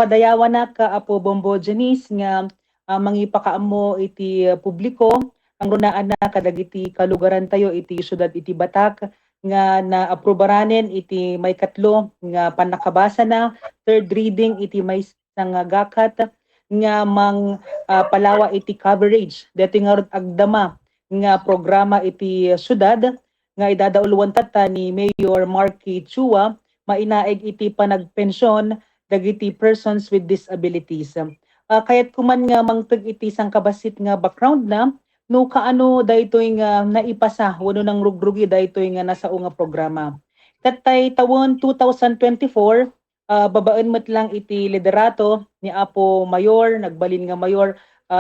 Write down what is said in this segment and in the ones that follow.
padayawan na ka Apo Bombo Janice nga mangipakaamo iti publiko ang runaan na kadagiti kalugaran tayo iti syudad iti Batak nga naaprobaranen iti may katlo nga panakabasa na third reading iti may isang gakat nga palawa iti coverage deti nga agdama nga programa iti syudad nga idadauluan tata ni Mayor Marky Chua mainaig iti panagpensyon dagiti persons with disabilities. Kaya't kuman nga mangteg iti sang kabasit nga background na no kaano daytoy nga naipasa wano nang rugrugi daytoy nga nasao nga programa. Katay tawon 2024 babaen met lang iti liderato ni Apo Mayor nagbalin nga Mayor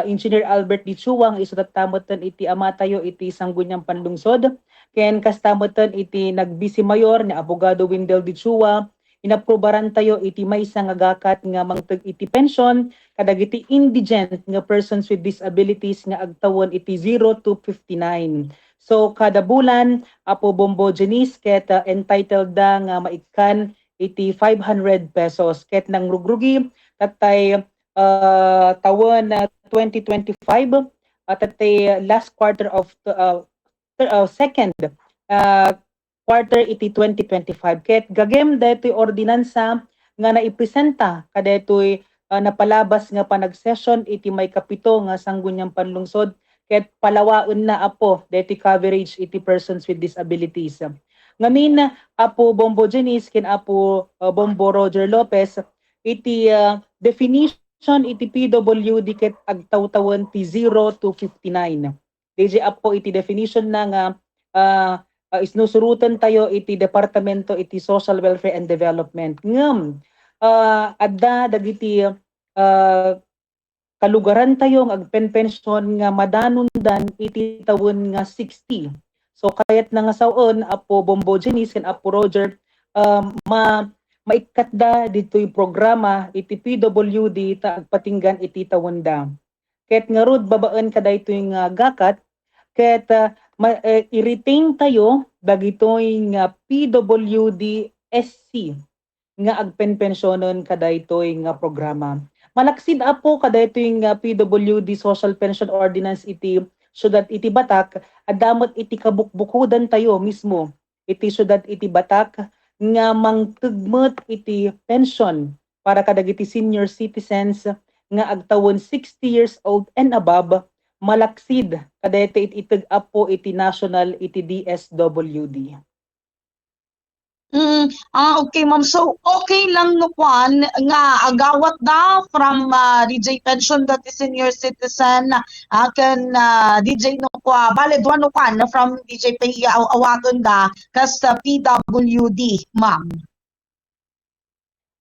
Engineer Albert D. Chuang isutat tamoten iti ama tayo iti Sangguniang Panlungsod ken kastamoten iti nagbisi mayor ni Abogado Windel D. Chua inaprobaran tayo iti maysa nga gakat nga mangteg iti pension kadagiti indigent nga persons with disabilities nga agtawon iti 0 to 59. So kada bulan Apo Bombo Janice ket entitled da nga maikan iti 500 pesos ket nang rugrugi tatay tawon na 2025 tatay last quarter of second quarter iti 2025 ket gagem daytoy ordinansa nga naipresenta kadaytoy napalabas nga panag-session iti may kapito nga Sangguniang Panlungsod ket palawaon na Apo daytoy coverage iti persons with disabilities. Ngamin Apo Bombo Janice ken Apo Bombo Roger Lopez iti definition iti PWD ket agtawtawon ti 0 to 59. DJ Apo iti definition na nga isnusurutan tayo iti Departamento iti Social Welfare and Development. Ngem adda dagiti kalugaran tayo ng agpenpensyon nga madanundan iti tawon nga 60. So kayat na nga saon Apo Bombo Janice ken Apo Roger maikatda ditoy programa iti PWD ta agpatinggan iti tawon da. Ket nga rod babaan kadaytoy nga gakat ket i-retain tayo dagitoy nga PWD SC nga agpenpensyonon kadaytoy nga programa. Malaksid Apo kadaytoy nga PWD Social Pension Ordinance iti syudad iti Batak adamot iti kabukbukodan tayo mismo iti syudad iti Batak nga mangtugmet iti pension para kadagiti senior citizens nga agtawon 60 years old and above malaksid kadaytoy iteg Apo iti national iti DSWD. Okay ma'am. So okay lang no kwan nga agawat da from DJ pension that is senior citizen kan DJ no kwa bale duan no kwan from DJ pay awaton da kas PWD ma'am.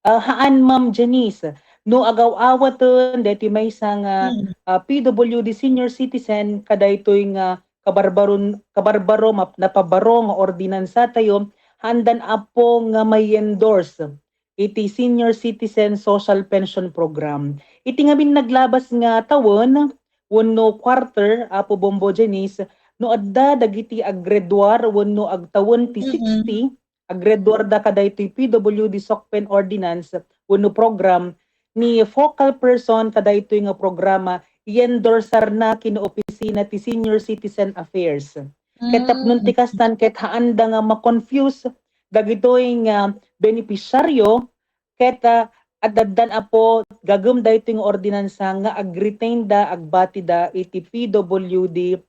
Haan Ma'am Janice, no agaw-awaton deti may isang PWD senior citizen kadaytoy nga kabarbaro napabaro nga ordinansa tayo handan Apo nga may endorse iti senior citizen social pension program. Iti nga naglabas nga tawon wenno quarter Apo Bombo Janice no adda dagiti agreduar wenno agtawon ti 60 agreduar da kadaytoy PWD SOCPEN Ordinance wenno program ni focal person kadaytoy nga programa i-endorsar na kino-opisina ti Senior Citizen Affairs. Ket tapnon ti kastan ket haanda nga ma-confuse dagitoy nga benepisyaryo ket adaddan Apo gagem daytoy nga ordinansa nga ag-retain da agbati da iti PWD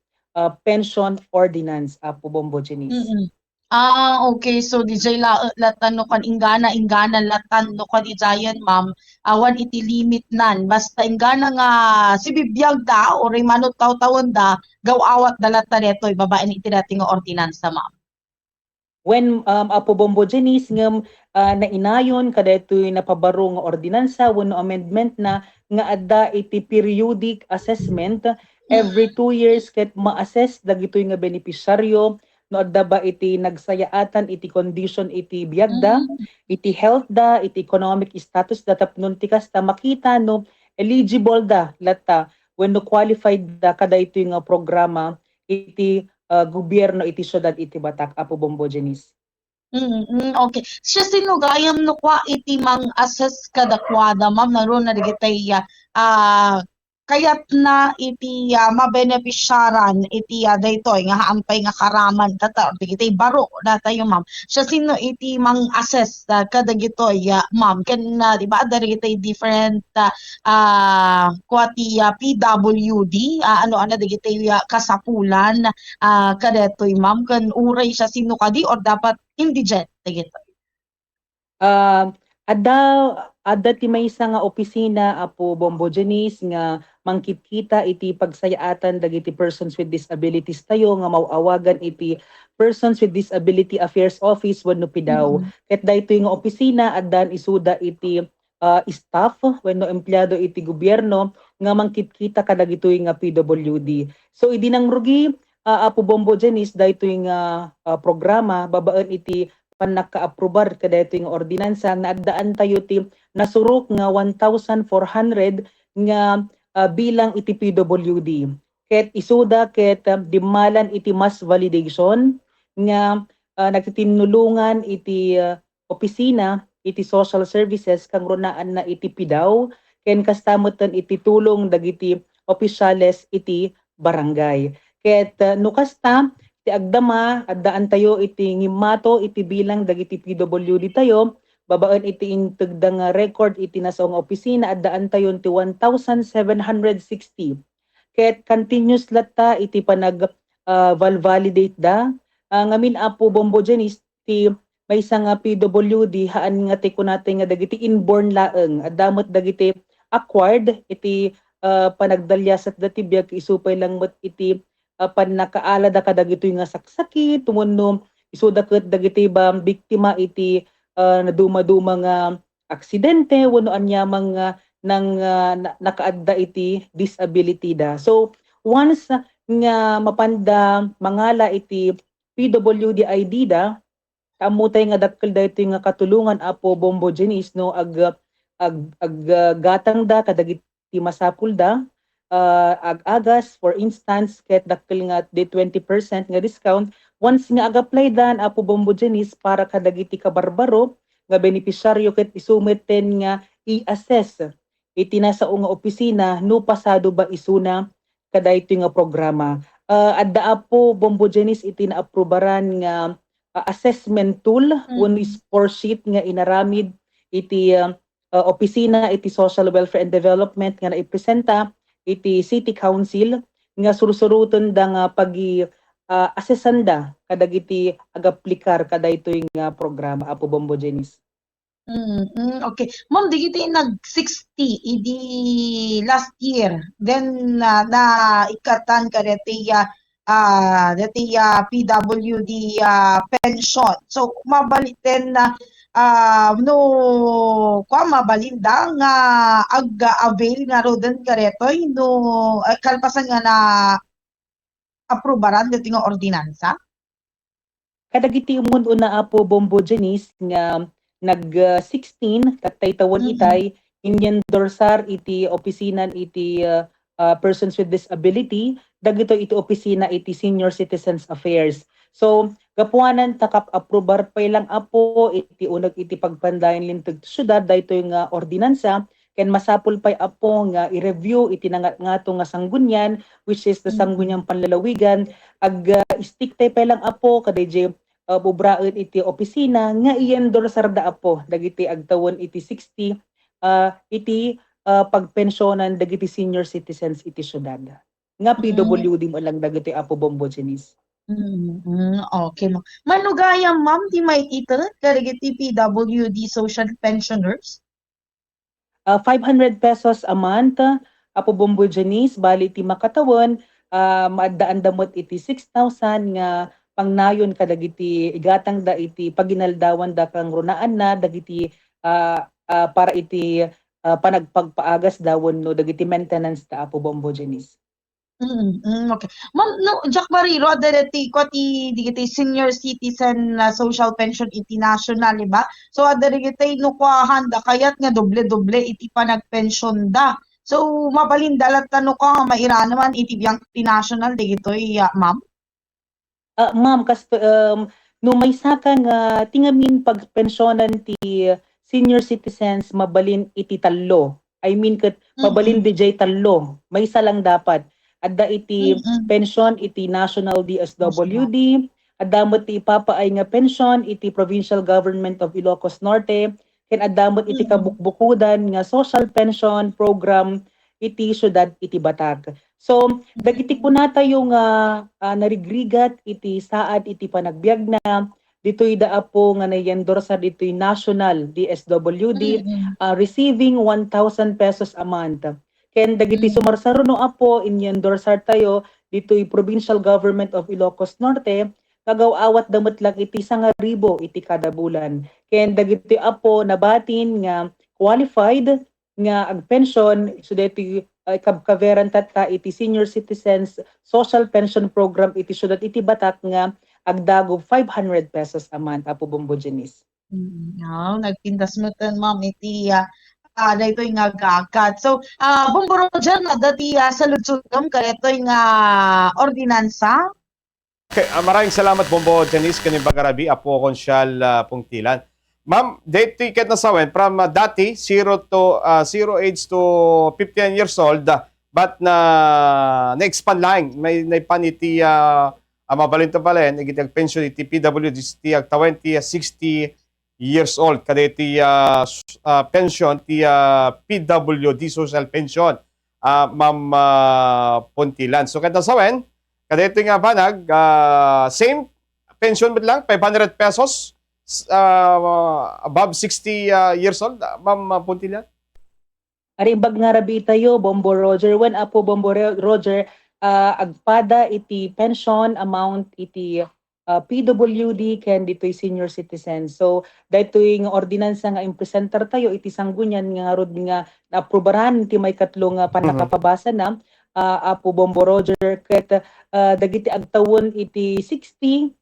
pension ordinance Apo Bombo Janice. Okay. So DJ latan no kan ingana latan no kan ijayan ma'am. Awan iti limit nan. Basta ingana nga si bibiyag da o manot taw-tawon da gawawat dalatan ito babaen iti dati nga ordinansa ma'am. When Apo Bombo Janice ngem nainayon kadaytoy napabaro nga ordinansa wenno amendment na nga adda iti periodic assessment every 2 years ket ma-assess dagitoy nga benepisyaryo no adda ba iti nagsayaatan iti condition iti biyagda, iti health da, iti economic status da tapnon ti kasta makita no eligible da lata wenno qualified da kadaytoy nga programa iti gobyerno iti syudad iti Batak Apo Bombo Janice. Okay. Siya sinugayam no kwa iti mang assess kadakwada ma'am naroon na digitay ah kayat na iti mabenepisyaran iti daytoy nga haampay nga karaman tata or digitay baro datayo ma'am. Siya sino iti mang assess kadagitoy ma'am ken di ba digitay different kwa ti PWD ano digitay kasapulan kadetoy ma'am ken uray siya sino kadi or dapat indigent dagito. Um, adda ti maysa nga opisina apo Bombo Janice nga mangkitkita iti pagsayaatan dagiti persons with disabilities tayo nga mauawagan iti Persons with Disability Affairs Office wenno PIDAW. Mm. Ket daytoy nga opisina addan isuda iti staff wenno empleyado iti gobyerno nga mangkitkita kadagitoy nga PWD. So idi nang rugi apo Bombo Janice daytoy nga programa babaan iti panaka-aprobar kada ito yung ordinansa na addaan tayo ti nasurok nga 1,400 nga bilang iti PWD. Ket isuda ket dimalan iti mass validation nga nagtitinulungan iti opisina iti social services kang runaan na iti PIDAW ken kastamotan iti tulong dagiti opisyales iti barangay. Ket nukasta ti agdama addaan tayo iti ngimato iti bilang dagiti PWD tayo babaan iti intagda nga record iti nasaong opisina addaan tayo ti 1,760 ket continuous latta iti panag validate da ngamin apo Bombo Janice ti maysa nga PWD haan nga ti kunate nga dagiti inborn laeng addamot dagiti acquired iti panagdalyasat dati biag isupay lang met iti panakaala da kadagitoy nga saksaki tumunno isuda ket dagiti ba biktima iti naduma-duma nga aksidente wenno anyamang nang nakaadda iti disability da. So once nga mapanda mangala iti PWD ID da kamutay nga dakkel daytoy nga katulungan apo Bombo Janice no ag gatang da kadagiti masapul da ag-agas for instance ket dakkel nga di 20% nga discount once nga ag-apply dan apo Bombo Janice para kadagiti kabarbaro nga benepisyaryo ket isumeten nga i-assess iti nasaong nga opisina no pasado ba isuna kadaytoy nga programa. Adda apo Bombo Janice iti naaprubaran nga assessment tool one score sheet nga inaramid iti opisina iti Social Welfare and Development nga naipresenta iti City Council nga sursuruton da nga pagi assessanda kadagiti agaplikar kadaytoy nga programa apo Bombo Janice. Okay. Ma'am, digiti nag-60 idi last year. Then na ikatan ka dati PWD pension. So mabaliten na no kwa mabalinda nga ag-avail nga roden karetoy no kalpasan nga na aprobaran dati nga ordinansa. Kadagiti umon una apo Bombo Janice nga nag 16 katay tawon itay inyendorsar iti opisina iti persons with disability dagito iti opisina iti Senior Citizens Affairs. So gapuanan takap aprobar pay lang apo iti unag iti pagpandayon linteg syudad daytoy nga ordinansa ken masapul pay apo nga i-review iti ngato nga sanggunyan which is the sanggunyang panlalawigan ag stick tay pay lang apo kadayjay bubraen iti opisina nga i-endorsar da apo dagiti agtawon iti 60 iti pagpensyonan dagiti senior citizens iti syudad nga PWD mo lang dagiti apo Bombo Janice. Okay mo. Manugayam ma'am di may ito kadagiti PWD social pensioners? 500 pesos a month apo Bombo Janice bali ti makatawon maadaan damot iti 6,000 nga pangnayon kadagiti igatang da iti paginaldawan da kang runaan na dagiti para iti panagpagpaagas dawon no dagiti maintenance da apo Bombo Janice. Okay. Ma'am, no, Jack Bariro, dati ko digiti senior citizen social pension iti national, ba? So, digiti no kwa handa kayat nga doble-doble iti panagpension da. So, mapalindalat no ka maira naman iti biyang iti national digito ma'am? Ma'am, no may saka nga tingamin pagpensyonan ti senior citizens mabalin iti tallo. I mean ket mabalin Mm. DJ tallo. May isa lang dapat. Adda iti Mm. pensyon iti National National. DSWD, adamot ti ipapaay nga pensyon iti Provincial Government of Ilocos Norte, ken adamot iti Mm. kabukbukudan nga social pension program iti syudad iti Batak. So dagiti kunata yung narigrigat iti saad iti panagbiag na ditoy daa po nga nayendorsa ditoy National DSWD Mm. receiving 1,000 pesos a month. Ken dagiti Mm. sumarsaruno apo inyendorsar tayo ditoy Provincial Government of Ilocos Norte kagaw-awat damet lang iti 1,000 iti kada bulan. Ken dagiti apo nabatin nga qualified nga agpensyon so ditoy kaveran tatta iti senior citizens social pension program iti syudad iti Batak nga agdago 500 pesos a month apo Bombo Janice. Nagpindas mo tan ma'am iti daytoy nga gagat. So, Bombo Roger nga dati saludsudom kaytoy nga ordinansa. Okay, maraming salamat Bombo Janice kaning bagarabi apo konsyal Pungtilan. Ma'am, date ticket na sawen from dati 0 age to 15 years old but na-expand lang may paniti mabalinto pala igitag pension iti PWD ti 20 60 years old kadeti pension ti PWD social pension Ma'am Puntilan. So kada sawen kadeti nga banag same pension mo lang 500 pesos above 60 years old, Ma'am Puntilan? Arimbag nga rabi tayo, Bombo Roger. When apo Bombo Roger, agpada iti pension amount iti PWD ken ditoy senior citizen. So daytoy nga ordinansa nga impresenter tayo iti sanggunyan nga rod nga naaprobaran iti may katlong panakapabasa na apo Bombo Roger ket dagiti agtawon iti 60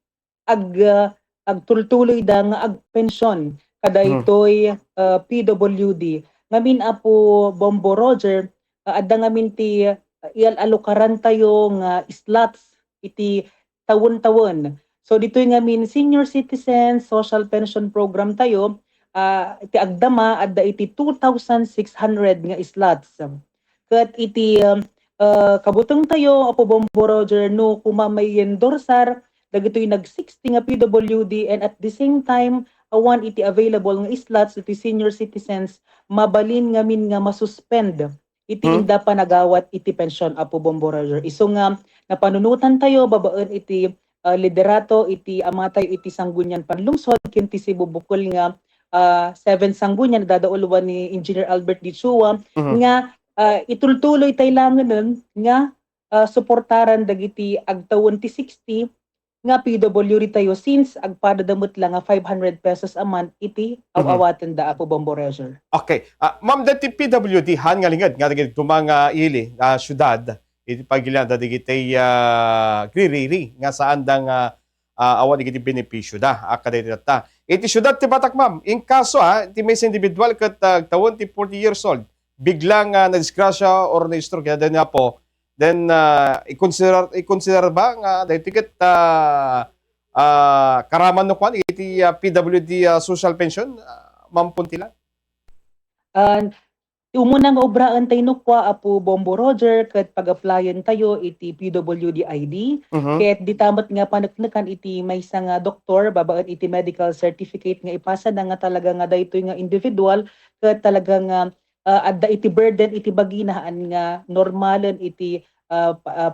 agtultuloy da nga agpensyon kada itoy PWD. Ngamin apo Bombo Roger, adda ngamin ti ialukaran tayo nga slots iti tawon-tawon. So ditoy ngamin senior citizen social pension program tayo, iti agdama adda iti 2,600 nga slots. Ket iti kabuteng tayo apo Bombo Roger no kumamay endorsar dagitoy nag-60 nga PWD and at the same time awan iti available nga slots iti senior citizens mabalin ngamin nga masuspend iti inda pa nagawat iti pensyon apo Bombo Roger. Iso nga napanunutan tayo babaen iti liderato iti amatay iti sanggunyan panlungsod ken ti Cebu Bukol nga 7 sanggunyan dadauluan ni Engineer Albert D. Chua nga itultuloy tay langanen nga suportaran dagiti agtawon ti 60 nga PWD tayo since agpadadamot lang nga 500 pesos a month iti awawaten da ako Bombo Roger. Okay. Ma'am, dati PWD han nga lingad nga dagiti tumanga ili syudad iti pagilan da dagiti gririri nga saan da nga awan dagiti benepisyo da kaditi ta. Iti syudad ti Batak ma'am, in kaso iti may individual ket tawon ti 40 years old biglang na-disgrasya or na-stroke kaya na po then i-consider ba nga dahil ticket karaman no kwan iti PWD social pension Ma'am Puntilan? Umunang obraan tayo nukwa apo Bombo Roger ket pag-applyan tayo iti PWD ID ket ditamat nga paneknekan iti maysa nga doktor babaen iti medical certificate nga ipasa na nga talaga nga daytoy nga individual ket talaga nga adda iti burden iti baginaan nga normalen iti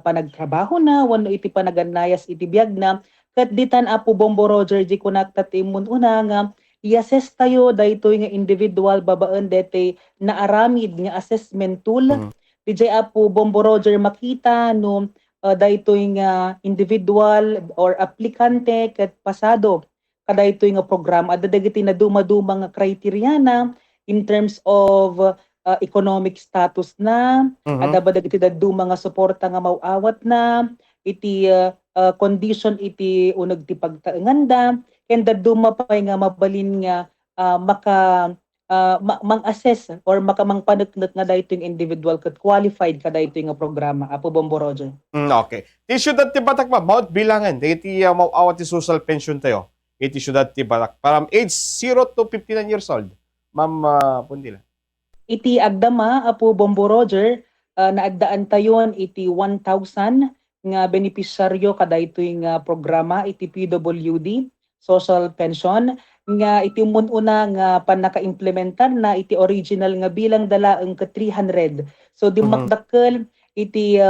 panagtrabaho na wano iti panaganayas iti biag na ket ditan apo Bombo Roger di kunakta ti una nga i-assess tayo daytoy nga individual babaen dete naaramid nga assessment tool DJ apo Bombo Roger makita no daytoy nga individual or aplikante ket pasado kadaytoy nga programa adda dagiti na dumaduma nga kriteria na in terms of economic status na adda ba dagiti daduma nga suporta nga mauawat na iti condition iti uneg ti pagtaenganda ken daduma pay nga mabalin nga mang-assess or makamangpaneknet nga daytoy individual ket qualified ka daytoy nga programa apo Bombo Roger. Okay. Ti syudad ti Batak ma'am, Mount Bilangan, iti mauawat ti social pension tayo. iti syudad ti Batak. From age 0 to 59 years old. Ma'am Puntila. Iti agdama apo Bombo Roger, naagdaan tayon iti 1,000 nga benepisyaryo kada ito'y nga programa iti PWD social pension nga iti una nga panaka-implementar na iti original nga bilang dalaeng ka 300. So di makdakkel iti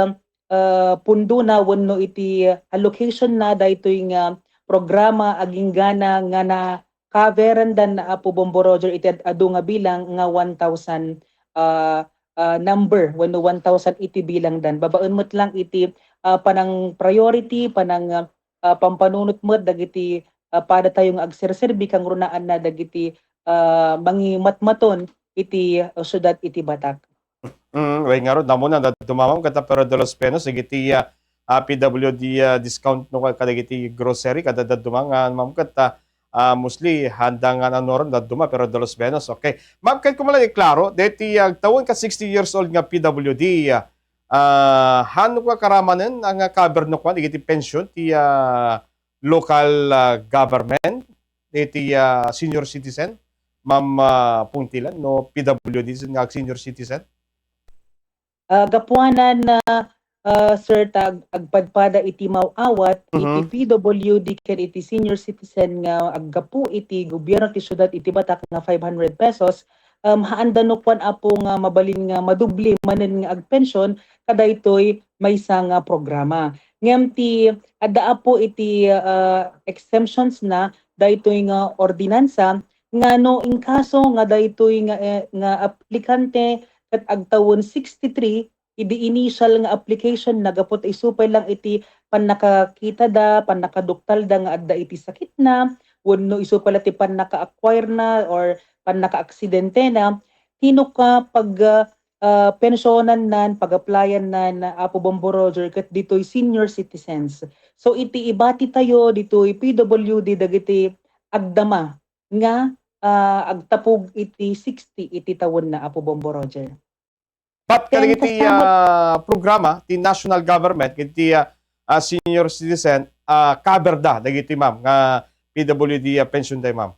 pundo na wenno iti allocation na daytoy nga programa aging gana nga na coveran dan na apo Bombo Roger iti adu nga bilang nga 1,000 number wenno 1,000 iti bilang dan babaen met lang iti panang priority panang pampanunot met dagiti pada tayo nga agserserbi kang runaan na dagiti mangimatmaton iti syudad iti Batak. Way nga ron, namo na dumamam kata pero de los pesos igiti PWD discount no kadagiti grocery kada dumangan ma'am kata mostly handa nga na noron duma pero de los pesos. Okay. Ma'am kay kumala klaro deti tawon ka 60 years old nga PWD hano ka karamanen ang cover no kwan igiti pension ti local government deti senior citizen ma'am Puntilan no PWD nga senior citizen. Gapuanan na sir tag agpadpada iti mawawat iti PWD ken iti senior citizen nga aggapu iti gobyerno ti syudad iti Batak nga 500 pesos haanda no kwan apo nga mabalin nga madubli manen nga agpensyon kada itoy maysa nga programa. Ngem ti adda apo iti exemptions na daytoy nga ordinansa nga no in kaso nga daytoy nga aplikante ket agtawon 63 idi initial nga application nagapot isupay lang iti pannakakita da pannakaduktal da nga adda iti sakit na wenno isupay ti pannaka-acquire na or pannaka-aksidente na hino ka pag pensyonan nan pag-applyan nan apo Bombo Roger ket ditoy senior citizens. So iti ibati tayo ditoy PWD dagiti agdama nga agtapog iti 60 iti tawon na apo Bombo Roger. But kadagiti programa ti national government iti senior citizen cover da dagiti ma'am nga PWD pension day ma'am.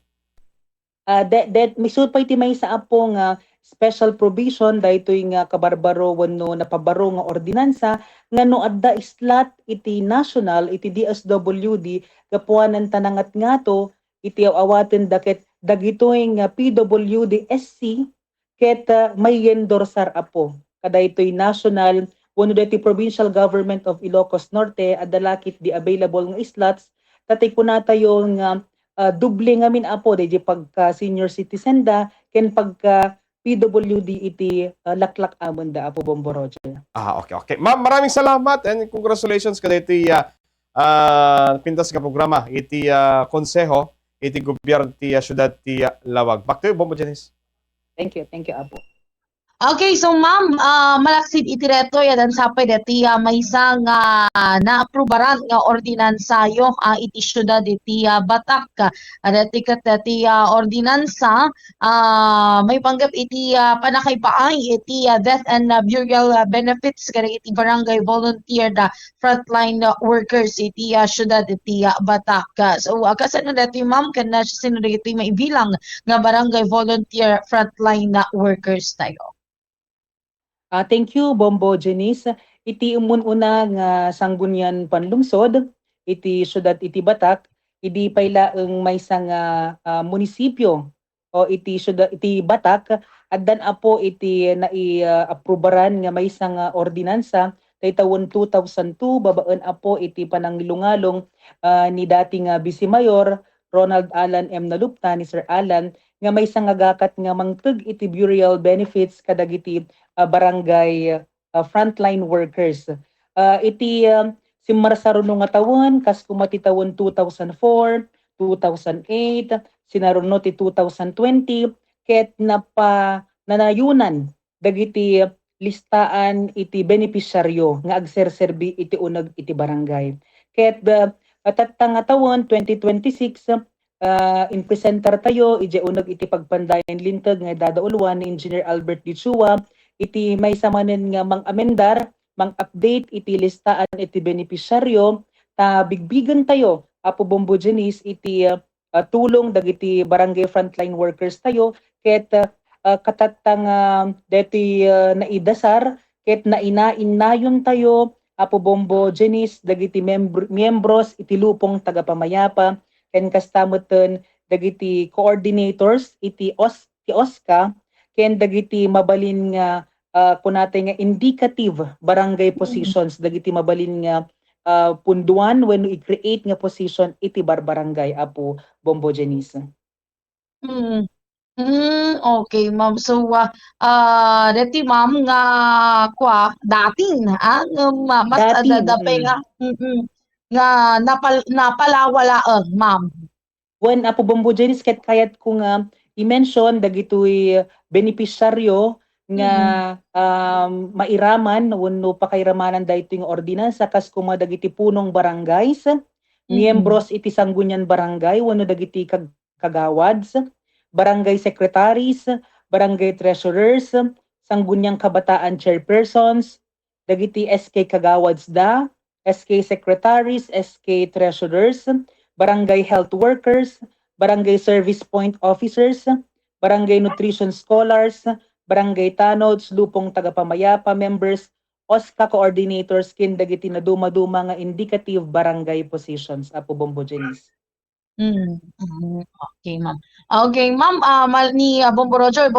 Misud pa iti maysa apo nga special provision daytoy nga kabarbaro wenno napabaro nga ordinansa nga no adda islat iti national iti DSWD gapuanan tanangat ngato iti awaten daket dagitoy nga PWD SC ket may endorsar apo kadaytoy national wenno daytoy provincial government of Ilocos Norte adda lakit di available nga slots tatay kunatayo nga duble nga min apo di pagka senior citizen da ken pagka PWD iti laklak amon da apo Bombo Roger. Okay. Ma'am, maraming salamat and congratulations kada iti pintas nga programa iti konseho iti gobyerno ti syudad ti Lawag. Back to you, Bombo Janice. Thank you apo. Okay, so ma'am, malaksid iti reto yadan sapay dati maysa nga naaprubaran nga ordinansa yo iti syudad iti Batak. Dati ket dati ordinansa may panggap iti panakaipaay iti death and burial benefits kada iti barangay volunteer frontline workers iti syudad iti Batak. So kasano dati ma'am kana sino dati maibilang nga barangay volunteer frontline workers tayo. Thank you, Bombo Janice. Iti una nga sanggunian panlungsod, iti syudad iti Batak, idi payla ang maysa nga munisipyo o iti syudad iti Batak, addan apo iti nai-aprobaran nga maysa nga ordinansa tay tawon 2002 babaen apo iti panangilungalong ni dating Vice Mayor Ronald Alan M. Nalupta ni Sir Alan nga maysa nga gakat nga mangteg iti burial benefits kadagiti barangay frontline workers. Iti si Marsaruno nga tawon kas kumati tawon 2004, 2008, sinaruno ti 2020 ket nanayunan dagiti listaan iti benepisyaryo nga agserserbi iti uneg iti barangay. Ket nga tawon 2026 in presenter tayo ije uneg iti pagpandayan linteg nga dadauluan ni Engineer Albert Dichua iti may samanen nga mang-amendar, mang-update iti listaan iti benepisyaryo ta bigbigan tayo apo Bombo Janice iti tulong dagiti barangay frontline workers tayo ket katatang deti naidasar ket nainayon tayo Apo Bombo Janice dagiti miyembros iti lupong tagapamayapa ken kastamoten dagiti coordinators ti OSCA ken dagiti mabalin nga kunatay nga indicative barangay positions dagiti mabalin nga punduan wenno i-create nga position iti barbarangay Apo Bombo Janice. Mm. Okay, ma'am. So, dati ma'am nga dating mas Dating, dadapay nga napalawalaang ma'am. When Apo Bombo Janice ket kayat ko nga i-mention dagitoy benepisyaryo nga mairaman wenno pakairamanan daytoy nga ordinansa kas kuma dagiti punong barangays, miyembros iti Sangguniang Barangay wenno dagiti kagawads, barangay secretaries, barangay treasurers, Sangguniang Kabataan chairpersons, dagiti SK kagawads SK secretaries, SK treasurers, barangay health workers, barangay service point officers, barangay nutrition scholars, barangay tanods, lupong tagapamayapa members, OSCA coordinators kin dagiti na duma-duma nga indicative barangay positions Apo Bombo Janice. Okay, ma'am. Okay, ma'am, ni Bombo Roger,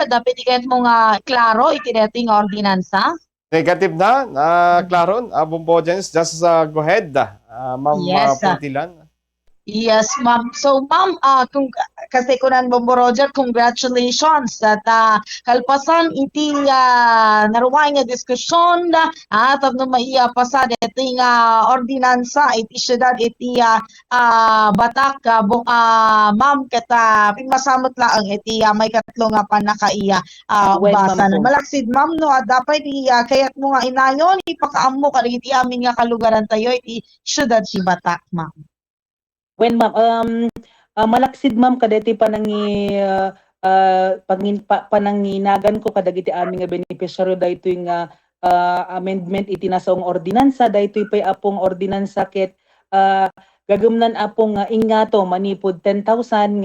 dapat ikat mo nga klaro iti dating ordinansa. Negative na, Claron, Bombo Janice, just go ahead, Ma'am Yes, Puntilan. Yes, ma'am. So, ma'am, kasi kunan Bombo Roger, congratulations at kalpasan iti naruway nga diskusyon at no maiya pasad iti ordinansa iti syudad iti Batak ma'am kata pimasamot laang iti may katlo nga panakaiya basa na malaksid ma'am no dapat kayat mo nga inayon ipakaammo iti amin nga kalugaran tayo iti syudad si Batak, ma'am. When ma'am, malaksid ma'am kadeti pananginagan ko kadagiti aming nga benepisyaryo daytoy nga amendment iti nasaong ordinansa daytoy pay apong ordinansa ket gagumnan apong ingato manipod 10,000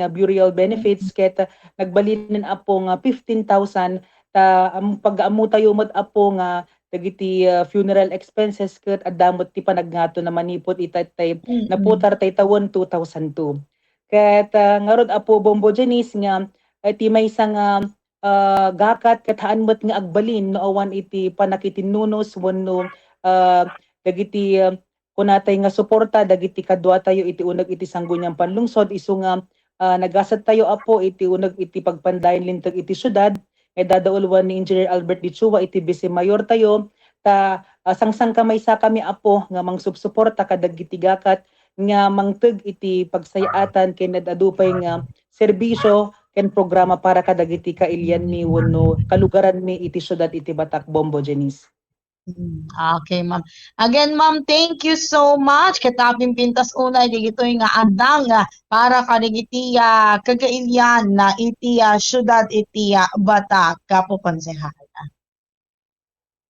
nga burial benefits ket nagbalinan apong 15,000 ta pag-amu tayo met apo nga dagiti funeral expenses ket addamot ti panagnato na manipod itatay naputar tay tawon 2002. Ket ngarod Apo Bombo Janice nga iti maysa nga gakat ket haan met nga agbalin no awan iti panakitinunos wenno dagiti kunatay nga suporta dagiti kadwa tayo iti uneg iti Sangguniang Panlungsod isu nga nagasat tayo Apo iti uneg iti pagpandayon linteg iti syudad dadaulwan ni Engineer Albert Dichua iti Vice Mayor tayo ta sangsang kamay sa kami Apo nga mangsubsuporta kadagiti gakat nga mangteg iti pagsayatan ken adupay nga serbisyo ken programa para kadagiti kailyan mi wenno kalugaran mi iti syudad iti Batak Bombo Janice. Okay, ma'am. Again, ma'am, thank you so much. Kataping pintas unay digito nga andang para kadigiti kagailyan na iti syudad iti Batak Kapo Konsehal.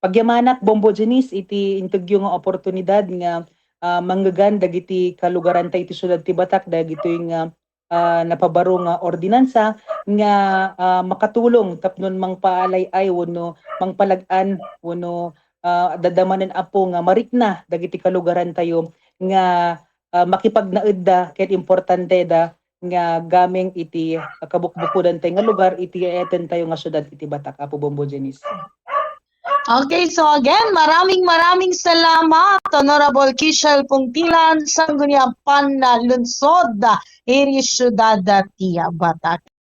Pagyamanak Bombo Janice iti interview nga oportunidad nga manggagan dagiti kalugaran ta iti syudad ti Batak dagitoy nga napabaro nga ordinansa nga makatulong tapnon mangpaalay-ay wenno mangpalag-an wenno dadamanen Apo nga marikna dagiti kalugaran tayo nga makipagnaed ket importante nga gameng iti kabukbukudan tayo nga lugar iti eten tayo nga syudad iti Batak Apo Bombo Janice. Okay, so again, maraming salamat Honorable Kishel Puntilan, Sangguniang Panlungsod, Area Syudad ti Batak.